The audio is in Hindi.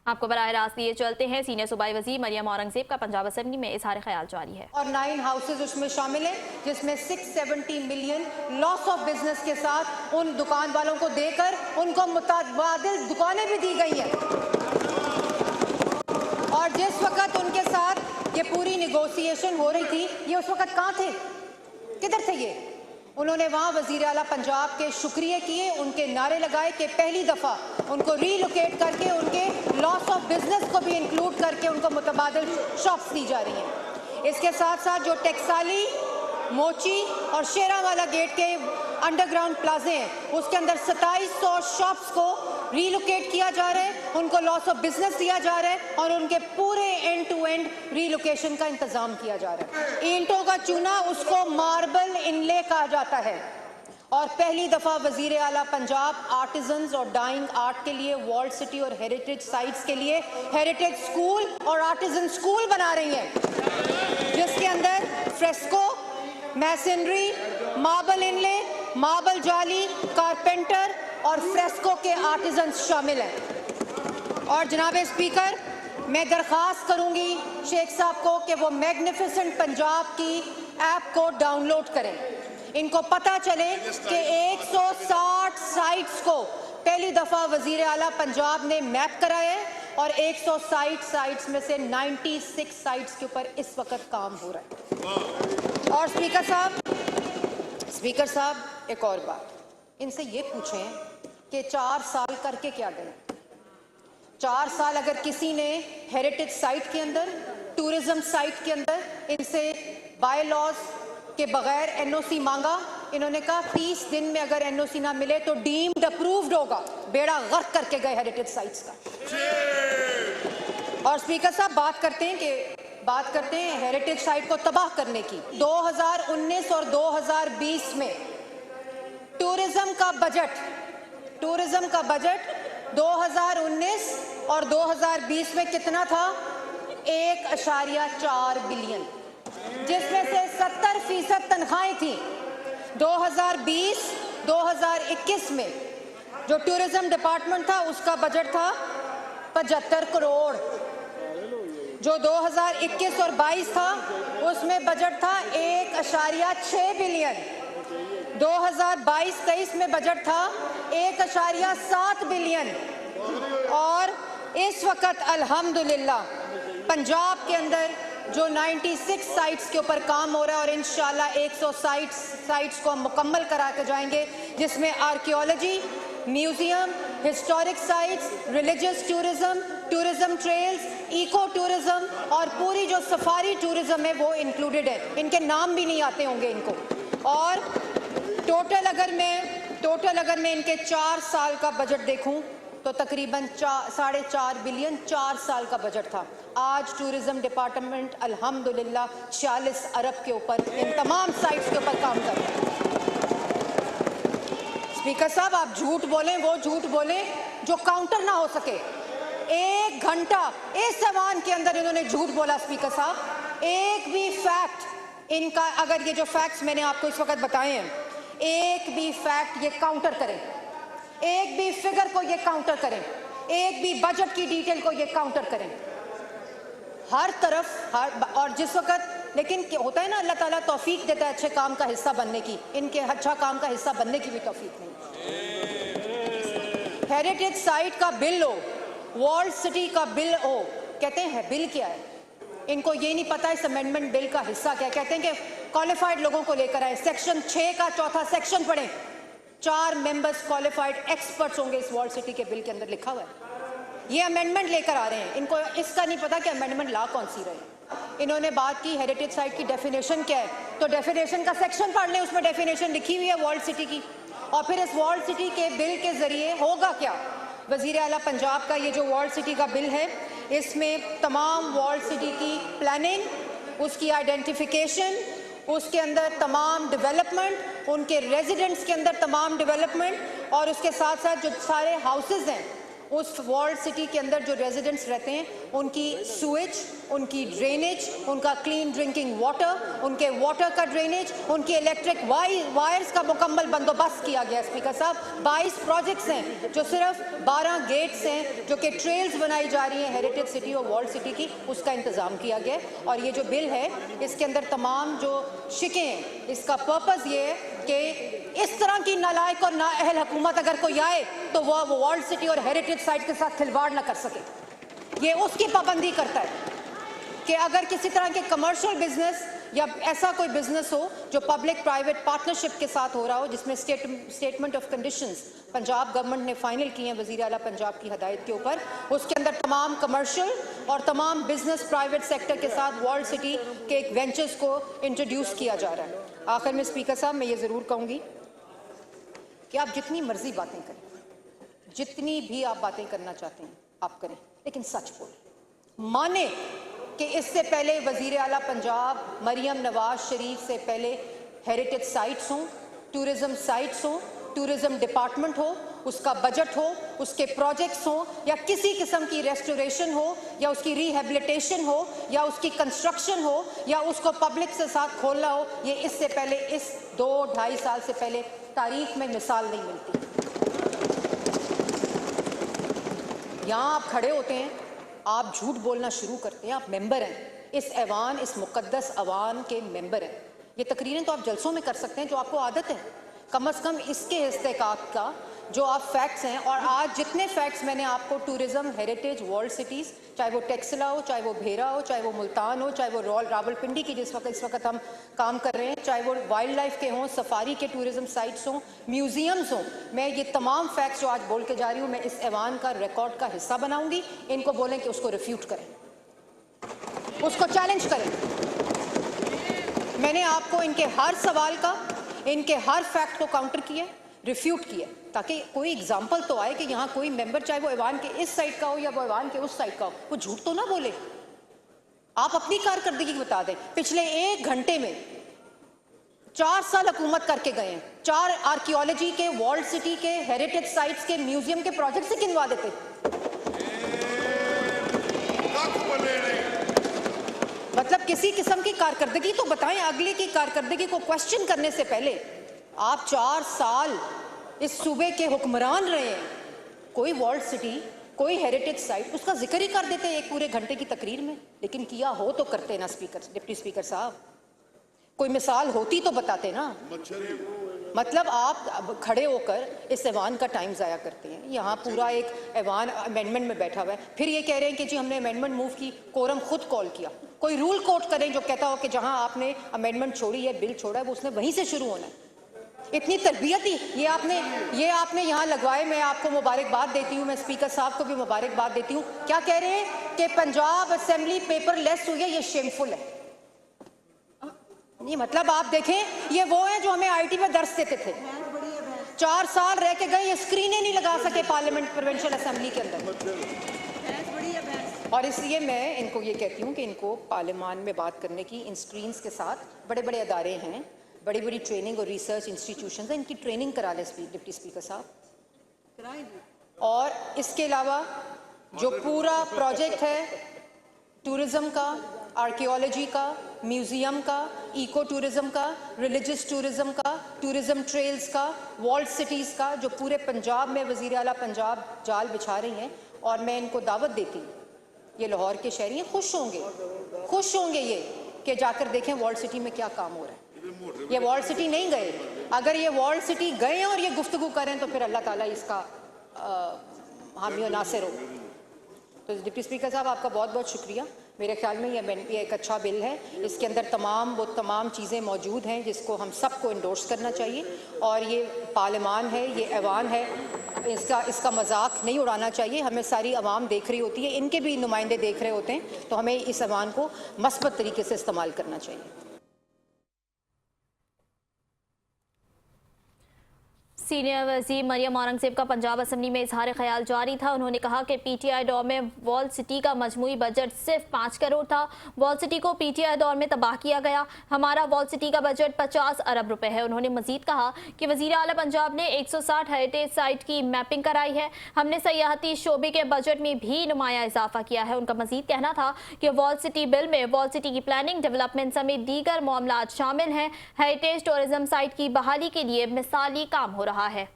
आपको बराह रास्त लिए चलते हैं। सीनियर सूबाई वजीर मरियम औरंगजेब का पंजाब असेंबली में इजहार ख्याल जारी है और 9 हाउसेज उसमें शामिल हैं, जिसमें 670 मिलियन लॉस ऑफ बिजनेस के साथ उन दुकान वालों को देकर उनको मुतबादिल दुकानें भी दी गई हैं। और जिस वक्त उनके साथ ये पूरी निगोसिएशन हो रही थी, ये उस वक्त कहाँ थे, किधर थे ये? उन्होंने वहाँ वज़ीर आला पंजाब के शुक्रिया किए, उनके नारे लगाए कि पहली दफ़ा उनको रीलोकेट करके उनके लॉस ऑफ बिजनेस को भी इंक्लूड करके उनको मुतबादिल शॉप्स दी जा रही हैं। इसके साथ साथ जो टेक्साली, मोची और शेरावाला गेट के अंडरग्राउंड प्लाजे हैं, उसके अंदर 2700 शॉप्स को रीलोकेट किया जा रहा है, उनको लॉस ऑफ बिजनेस दिया जा रहा है और उनके पूरे एंड टू एंड रीलोकेशन का इंतजाम किया जा रहा है। ईंटों का चूना, उसको मार्बल इनले कहा जाता है। और पहली दफ़ा वज़ीर आला पंजाब आर्टिजन्स और डाइंग आर्ट के लिए वॉल्ड सिटी और हेरिटेज साइट्स के लिए हेरिटेज स्कूल और आर्टिजन स्कूल बना रही हैं, जिसके अंदर फ्रेस्को, मैसनरी, मार्बल इनले, मार्बल जाली, कारपेंटर और फ्रेस्को के आर्टिजन्स शामिल हैं। और जनाब स्पीकर, मैं दरख्वास्त करूंगी शेख साहब को कि वो मैग्निफिसेंट पंजाब की ऐप को डाउनलोड करें। इनको पता चले कि 160 साइट्स को पहली दफ़ा वज़ीर आला पंजाब ने मैप कराया है और 160 साइट्स में से 96 साइट्स के ऊपर इस वक्त काम हो रहा है। और स्पीकर साहब एक और बात, इनसे ये पूछें कि 4 साल करके क्या गए? 4 साल अगर किसी ने हेरिटेज साइट के अंदर, टूरिज्म साइट के अंदर इनसे बाय लॉज के बगैर एनओसी मांगा, इन्होंने कहा 30 दिन में अगर एनओसी ना मिले तो डीम्ड अप्रूव्ड होगा। बेड़ा गर्क करके गए हेरिटेज साइट्स का। और स्पीकर साहब बात करते हैं हेरिटेज साइट को तबाह करने की। 2019 और 2020 में टूरिज्म का बजट 2019 और 2020 में कितना था? 1.4 बिलियन, जिसमें से 70% तनख्वाहें थी। 2020-2021 में जो टूरिज्म डिपार्टमेंट था उसका बजट था 75 करोड़। जो 2021 और 22 था उसमें बजट था 1.6 बिलियन। 2022-23 में बजट था 1.7 बिलियन। और इस वक्त अल्हम्दुलिल्लाह पंजाब के अंदर जो 96 साइट्स के ऊपर काम हो रहा है और इंशाल्लाह 100 साइट्स को मुकम्मल करा के जाएंगे, जिसमें archaeology, museum, historic sites, religious tourism, tourism trails, eco tourism और पूरी जो सफारी टूरिज्म है वो इंक्लूडेड है। इनके नाम भी नहीं आते होंगे इनको। और टोटल अगर मैं इनके 4 साल का बजट देखूं तो तकरीबन 4.5 बिलियन 4 साल का बजट था। आज टूरिज्म डिपार्टमेंट अल्हम्दुलिल्लाह 46 अरब के ऊपर इन तमाम साइट्स के ऊपर काम कर रहा है। स्पीकर साहब, आप झूठ बोलें, वो झूठ बोलें जो काउंटर ना हो सके। 1 घंटा इस ऐवान के अंदर इन्होंने झूठ बोला। स्पीकर साहब, एक भी फैक्ट इनका, अगर ये जो फैक्ट्स मैंने आपको इस वक्त बताए हैं, एक भी फैक्ट ये काउंटर करें, एक भी फिगर को ये काउंटर करें, एक भी बजट की डिटेल को ये काउंटर करें, हर तरफ और जिस वक्त, लेकिन होता है ना, अल्लाह ताला तौफीक देता है अच्छे काम का हिस्सा बनने की, इनके अच्छा काम का हिस्सा बनने की भी तौफीक नहीं। हेरिटेज साइट का बिल हो, वॉल्ड सिटी का बिल हो, कहते हैं बिल क्या है? इनको ये नहीं पता इस अमेंडमेंट बिल का हिस्सा क्या है। कहते हैं कि क्वालिफाइड लोगों को लेकर आए, सेक्शन 6 का 4था सेक्शन पढ़ें, 4 मेंबर्स क्वालिफाइड एक्सपर्ट्स होंगे इस वॉल्ड सिटी के बिल के अंदर लिखा हुआ है। ये अमेंडमेंट लेकर आ रहे हैं, इनको इसका नहीं पता कि अमेंडमेंट ला कौन सी रहे। इन्होंने बात की हेरिटेज साइट की डेफिनेशन क्या है, तो डेफिनेशन का सेक्शन पढ़ लें, उसमें डेफिनेशन लिखी हुई है वॉल्ड सिटी की। और फिर इस वॉल्ड सिटी के बिल के जरिए होगा क्या? वज़ीर आला पंजाब का ये जो वॉल्ड सिटी का बिल है, इसमें तमाम वॉल्ड सिटी की प्लानिंग, उसकी आइडेंटिफिकेशन, उसके अंदर तमाम डेवलपमेंट, उनके रेजिडेंट्स के अंदर तमाम डेवलपमेंट और उसके साथ साथ जो सारे हाउसेज हैं उस वॉल्ड सिटी के अंदर जो रेजिडेंट्स रहते हैं उनकी सुएज, उनकी ड्रेनेज, उनका क्लीन ड्रिंकिंग वाटर, उनके वाटर का ड्रेनेज, उनकी इलेक्ट्रिक वायर्स का मुकम्मल बंदोबस्त किया गया। स्पीकर साहब 22 प्रोजेक्ट्स हैं, जो सिर्फ 12 गेट्स हैं, जो कि ट्रेल्स बनाई जा रही हैं हेरिटेज सिटी और वॉल्ड सिटी की, उसका इंतज़ाम किया गया है। और ये जो बिल है इसके अंदर तमाम जो शिकें हैं, इसका पर्पज़ ये है कि इस तरह की नालायक और नाअहल हुकूमत अगर कोई आए तो वह वॉल्ड सिटी और हेरिटेज साइट के साथ खिलवाड़ ना कर सके। ये उसकी पाबंदी करता है कि अगर किसी तरह के कमर्शियल बिजनेस या ऐसा कोई बिजनेस हो जो पब्लिक प्राइवेट पार्टनरशिप के साथ हो रहा हो, जिसमें statement of conditions Punjab government ने फाइनल किए हैं वज़ीर आला पंजाब की हदायत के ऊपर, उसके अंदर तमाम कमर्शियल और तमाम बिजनेस प्राइवेट सेक्टर के साथ वॉल्ड सिटी के एक वेंचर्स को इंट्रोड्यूस किया जा रहा है। आखिर में स्पीकर साहब मैं ये ज़रूर कहूँगी कि आप जितनी मर्जी बातें करें, जितनी भी आप बातें करना चाहते हैं आप करें, लेकिन सच बोलें। माने कि इससे पहले वज़ीर आला पंजाब मरियम नवाज शरीफ से पहले हेरिटेज साइट्स हों, टूरिज़म साइट्स हों, टूरिज़म डिपार्टमेंट हो, उसका बजट हो, उसके प्रोजेक्ट्स हो, या किसी किस्म की रेस्टोरेशन हो, या उसकी रिहेबिलिटेशन हो, या उसकी कंस्ट्रक्शन हो, या उसको पब्लिक से साथ खोलना हो, ये इससे पहले इस 2-2.5 साल से पहले तारीख में मिसाल नहीं मिलती। यहाँ आप खड़े होते हैं, आप झूठ बोलना शुरू करते हैं, आप मेंबर हैं इस ऐवान, इस मुकद्दस ऐवान के मेंबर हैं। ये तकरीरें तो आप जलसों में कर सकते हैं जो आपको आदत है, कम से कम इसके इस्तेकाक का जो आप फैक्ट्स हैं। और आज जितने फैक्ट्स मैंने आपको टूरिज़्म, हेरिटेज, वर्ल्ड सिटीज़, चाहे वो टेक्सला हो, चाहे वो भेरा हो, चाहे वो मुल्तान हो, चाहे वो रावलपिंडी की इस वक्त हम काम कर रहे हैं, चाहे वो वाइल्ड लाइफ के हों, सफारी के टूरिज़्म साइट्स हों, म्यूज़ियम्स हों, मैं ये तमाम फैक्ट्स जो आज बोल के जा रही हूँ मैं इस ऐवान का रिकॉर्ड का हिस्सा बनाऊँगी। इनको बोलें कि उसको रिफ्यूट करें, उसको चैलेंज करें। मैंने आपको इनके हर सवाल का, इनके हर फैक्ट को काउंटर किया, रिफ्यूट किया, ताकि कोई एग्जाम्पल तो आए कि यहाँ कोई मेंबर, चाहे वो ऐवान के इस साइड का हो या वो ऐवान के उस साइड का हो, वो झूठ तो ना बोले। आप अपनी कारकर्दगी बता दें। पिछले 1 घंटे में 4 साल हुकूमत करके गए हैं, 4 आर्कियोलॉजी के, वॉल्ड सिटी के, हेरिटेज साइट्स के, म्यूजियम के प्रोजेक्ट से गिनवा देते। मतलब किसी किस्म की कारकर्दगी तो बताएं। अगले की कारकर्दगी को क्वेश्चन करने से पहले आप 4 साल इस सूबे के हुक्मरान रहे हैं, कोई वॉल्ड सिटी, कोई हेरिटेज साइट, उसका जिक्र ही कर देते हैं 1 पूरे घंटे की तकरीर में। लेकिन किया हो तो करते ना डिप्टी स्पीकर साहब, कोई मिसाल होती तो बताते ना। मतलब आप खड़े होकर इस ऐवान का टाइम ज़ाया करते हैं। यहाँ पूरा एक ऐवान अमेंडमेंट में बैठा हुआ है, फिर ये कह रहे हैं कि जी हमने अमेंडमेंट मूव की, कोरम खुद कॉल किया। कोई रूल कोट करें जो कहता हो कि जहाँ आपने अमेंडमेंट छोड़ी है, बिल छोड़ा है, वो उसने वहीं से शुरू होना है। इतनी तरबियत ही ये आपने यहाँ लगवाए। मैं आपको मुबारकबाद देती हूँ, मैं स्पीकर साहब को भी मुबारकबाद देती हूँ। क्या कह रहे हैं कि पंजाब असेंबली पेपरलेस हुई है, ये शेमफुल है। ये मतलब आप देखें, ये वो है जो हमें आईटी में दर्स देते थे, 4 साल रह के गए, ये स्क्रीनें नहीं लगा सके पार्लियामेंट प्रोविंशियल असेंबली के अंदर। और इसलिए मैं इनको ये कहती हूँ कि इनको पार्लियामान में बात करने की, इन स्क्रीन्स के साथ बड़े बड़े अदारे हैं, बड़ी बड़ी ट्रेनिंग और रिसर्च इंस्टीट्यूशंस हैं, इनकी ट्रेनिंग करा लें डिप्टी स्पीकर साहब। और इसके अलावा जो पूरा प्रोजेक्ट है टूरिज़्म का, आर्कियोलॉजी का, म्यूज़ियम का, इको टूरिज़्म का, रिलीजियस टूरिज़्म का, टूरिज़्म ट्रेल्स का, वॉल्ड सिटीज़ का, जो पूरे पंजाब में वज़ीर आला पंजाब जाल बिछा रही हैं। और मैं इनको दावत देती हूँ, ये लाहौर के शहरी हैं, खुश होंगे ये कि जाकर देखें वॉल्ड सिटी में क्या काम हो रहा है। ये वॉल्ड सिटी नहीं गए, अगर ये वॉल्ड सिटी गए और ये गुफ्तगू करें तो फिर अल्लाह ताला इसका हामी और नासिर हो। तो डिप्टी स्पीकर साहब आपका बहुत बहुत शुक्रिया। मेरे ख्याल में ये एक अच्छा बिल है, इसके अंदर तमाम चीज़ें मौजूद हैं जिसको हम सबको इंडोर्स करना चाहिए। और ये पार्लियामान है, ये ऐवान है, इसका मजाक नहीं उड़ाना चाहिए। हमें सारी आवाम देख रही होती है, इनके भी नुमाइंदे देख रहे होते हैं, तो हमें इस ऐवान को मस्बत तरीके से इस्तेमाल करना चाहिए। सीनियर वज़ीर मरियम औरंगज़ेब का पंजाब असम्बली में इजहार ख्याल जारी था। उन्होंने कहा कि पीटीआई दौर में वॉल सिटी का मजमूई बजट सिर्फ 5 करोड़ था। वॉल सिटी को पीटीआई दौर में तबाह किया गया। हमारा वॉल सिटी का बजट 50 अरब रुपए है। उन्होंने मजीद कहा कि वज़ीर आला पंजाब ने 160 हेरिटेज साइट की मैपिंग कराई है। हमने सयाहती शोबे के बजट में भी नुमाया इजाफा किया है। उनका मजीद कहना था कि वॉल सिटी बिल में वॉल सिटी की प्लानिंग, डेवलपमेंट समेत दीगर मामलात शामिल हैं। हेरिटेज टूरिज्म साइट की बहाली के लिए मिसाली काम हो रहा है।